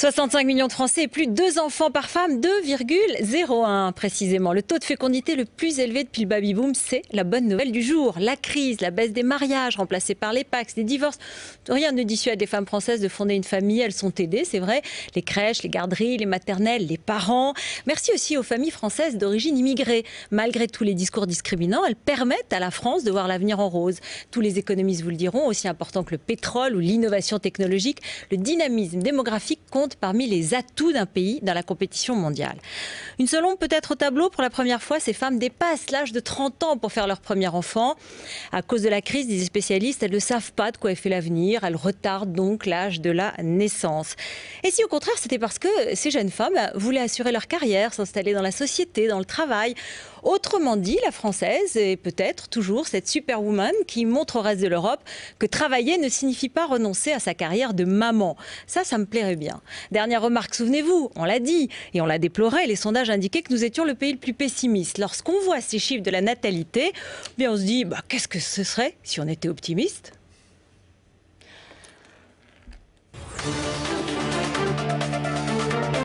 65 millions de Français et plus de 2 enfants par femme, 2,01 précisément. Le taux de fécondité le plus élevé depuis le baby-boom, c'est la bonne nouvelle du jour. La crise, la baisse des mariages remplacés par les PACS, les divorces. Rien ne dissuade les femmes françaises de fonder une famille. Elles sont aidées, c'est vrai. Les crèches, les garderies, les maternelles, les parents. Merci aussi aux familles françaises d'origine immigrée. Malgré tous les discours discriminants, elles permettent à la France de voir l'avenir en rose. Tous les économistes vous le diront, aussi important que le pétrole ou l'innovation technologique, le dynamisme démographique compte parmi les atouts d'un pays dans la compétition mondiale. Une seule ombre peut-être au tableau. Pour la première fois, ces femmes dépassent l'âge de 30 ans pour faire leur premier enfant. À cause de la crise, disent les spécialistes, elles ne savent pas de quoi est fait l'avenir. Elles retardent donc l'âge de la naissance. Et si au contraire, c'était parce que ces jeunes femmes voulaient assurer leur carrière, s'installer dans la société, dans le travail. Autrement dit, la Française est peut-être toujours cette superwoman qui montre au reste de l'Europe que travailler ne signifie pas renoncer à sa carrière de maman. Ça me plairait bien. Dernière remarque, souvenez-vous, on l'a dit et on l'a déploré, les sondages indiquaient que nous étions le pays le plus pessimiste. Lorsqu'on voit ces chiffres de la natalité, bien on se dit qu'est-ce que ce serait si on était optimiste ?